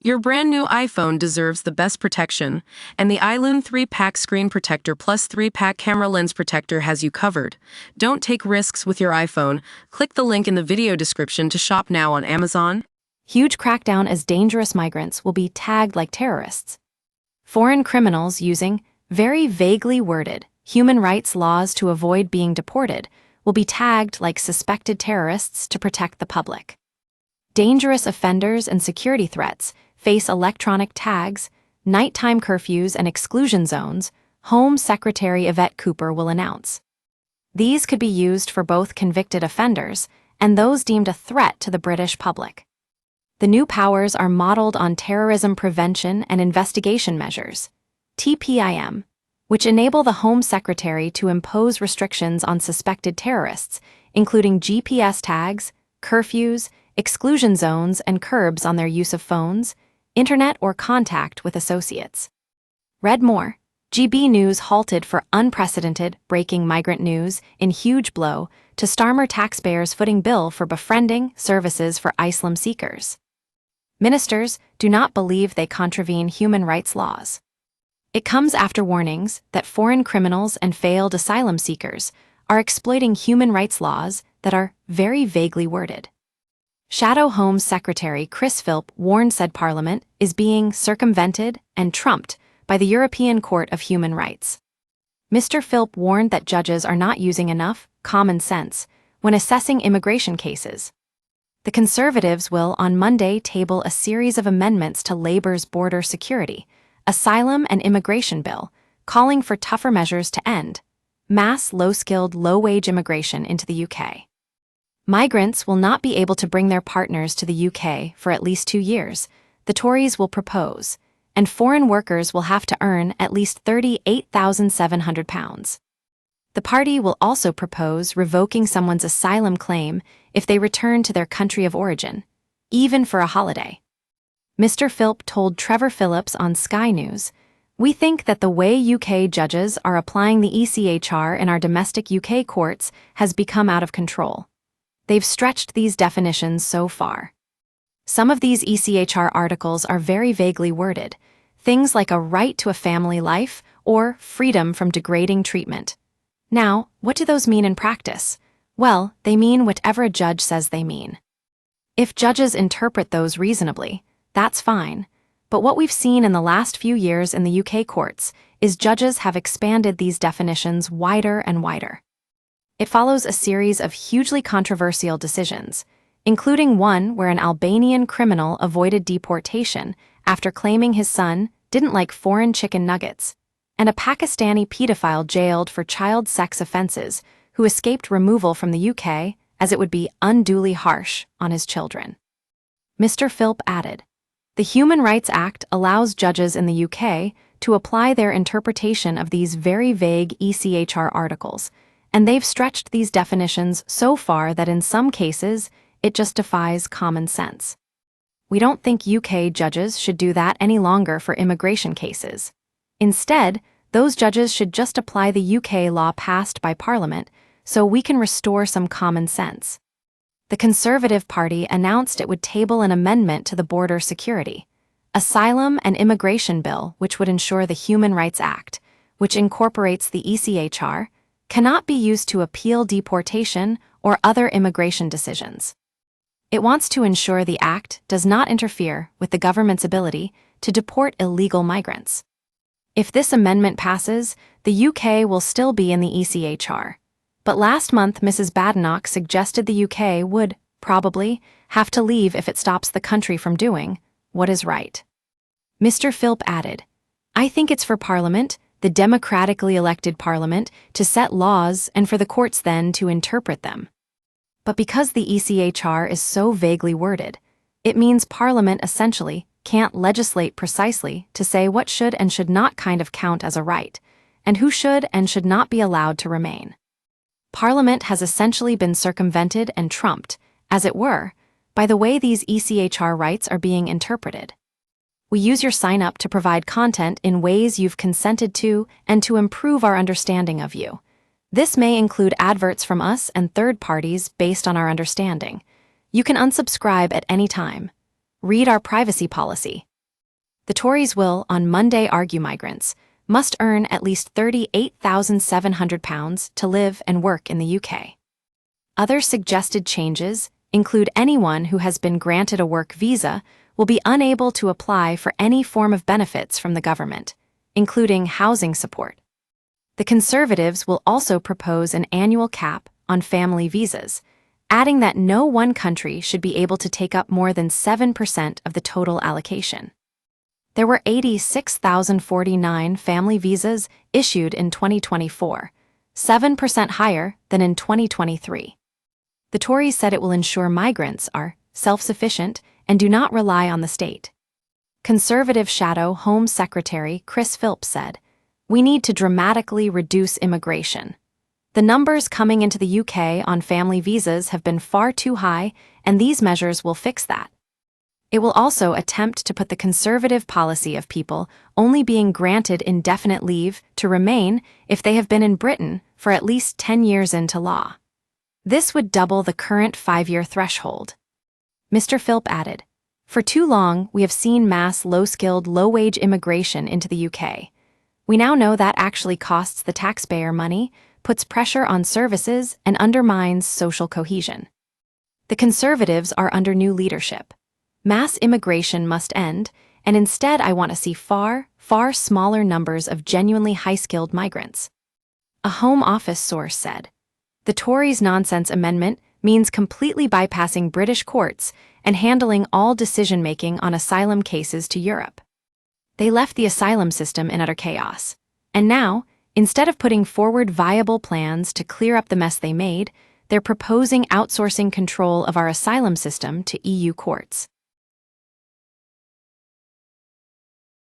Your brand new iPhone deserves the best protection, and the iLune 3-Pack Screen Protector plus 3-Pack Camera Lens Protector has you covered. Don't take risks with your iPhone. Click the link in the video description to shop now on Amazon. Huge crackdown as dangerous migrants will be tagged like terrorists. Foreign criminals using very vaguely worded human rights laws to avoid being deported will be tagged like suspected terrorists to protect the public. Dangerous offenders and security threats face electronic tags, nighttime curfews, and exclusion zones, Home Secretary Yvette Cooper will announce. These could be used for both convicted offenders and those deemed a threat to the British public. The new powers are modeled on terrorism prevention and investigation measures, TPIM, which enable the Home Secretary to impose restrictions on suspected terrorists, including GPS tags, curfews, exclusion zones, and curbs on their use of phones, internet, or contact with associates. Read more. GB News halted for unprecedented breaking migrant news in huge blow to Starmer taxpayers' footing bill for befriending services for asylum seekers. Ministers do not believe they contravene human rights laws. It comes after warnings that foreign criminals and failed asylum seekers are exploiting human rights laws that are very vaguely worded. Shadow Home Secretary Chris Philp warned said Parliament is being circumvented and trumped by the European Court of Human Rights. Mr. Philp warned that judges are not using enough common sense when assessing immigration cases. The Conservatives will on Monday table a series of amendments to Labour's border security, asylum and immigration bill, calling for tougher measures to end mass low-skilled, low-wage immigration into the UK. Migrants will not be able to bring their partners to the UK for at least 2 years, the Tories will propose, and foreign workers will have to earn at least £38,700. The party will also propose revoking someone's asylum claim if they return to their country of origin, even for a holiday. Mr. Philp told Trevor Phillips on Sky News, "We think that the way UK judges are applying the ECHR in our domestic UK courts has become out of control. They've stretched these definitions so far. Some of these ECHR articles are very vaguely worded, things like a right to a family life or freedom from degrading treatment. Now, what do those mean in practice? Well, they mean whatever a judge says they mean. If judges interpret those reasonably, that's fine, but what we've seen in the last few years in the UK courts is judges have expanded these definitions wider and wider. It follows a series of hugely controversial decisions, including one where an Albanian criminal avoided deportation after claiming his son didn't like foreign chicken nuggets, and a Pakistani pedophile jailed for child sex offenses who escaped removal from the UK as it would be unduly harsh on his children. Mr. Philp added, "The Human Rights Act allows judges in the UK to apply their interpretation of these very vague ECHR articles, and they've stretched these definitions so far that in some cases, it just defies common sense. We don't think UK judges should do that any longer for immigration cases. Instead, those judges should just apply the UK law passed by Parliament so we can restore some common sense." The Conservative Party announced it would table an amendment to the Border Security, Asylum and Immigration Bill which would ensure the Human Rights Act, which incorporates the ECHR, cannot be used to appeal deportation or other immigration decisions. It wants to ensure the act does not interfere with the government's ability to deport illegal migrants. If this amendment passes, the UK will still be in the ECHR. But last month, Mrs. Badenoch suggested the UK would, probably, have to leave if it stops the country from doing what is right. Mr. Philp added, "I think it's for Parliament, the democratically elected Parliament, to set laws and for the courts then to interpret them. But because the ECHR is so vaguely worded, it means Parliament essentially can't legislate precisely to say what should and should not kind of count as a right, and who should and should not be allowed to remain. Parliament has essentially been circumvented and trumped, as it were, by the way these ECHR rights are being interpreted. We use your sign-up to provide content in ways you've consented to and to improve our understanding of you. This may include adverts from us and third parties based on our understanding. You can unsubscribe at any time. Read our privacy policy. The Tories will, on Monday, argue migrants must earn at least £38,700 to live and work in the UK. Other suggested changes include anyone who has been granted a work visa will be unable to apply for any form of benefits from the government, including housing support. The Conservatives will also propose an annual cap on family visas, adding that no one country should be able to take up more than 7% of the total allocation. There were 86,049 family visas issued in 2024, 7% higher than in 2023. The Tories said it will ensure migrants are self-sufficient and do not rely on the state. Conservative Shadow Home Secretary Chris Philps said, "We need to dramatically reduce immigration. The numbers coming into the UK on family visas have been far too high, and these measures will fix that." It will also attempt to put the conservative policy of people only being granted indefinite leave to remain if they have been in Britain for at least 10 years into law. This would double the current 5-year threshold. Mr. Philp added, "For too long, we have seen mass low-skilled, low-wage immigration into the UK. We now know that actually costs the taxpayer money, puts pressure on services, and undermines social cohesion. The Conservatives are under new leadership. Mass immigration must end, and instead I want to see far, far smaller numbers of genuinely high-skilled migrants." A Home Office source said, "The Tories' nonsense amendment means completely bypassing British courts and handling all decision-making on asylum cases to Europe. They left the asylum system in utter chaos. And now, instead of putting forward viable plans to clear up the mess they made, they're proposing outsourcing control of our asylum system to EU courts."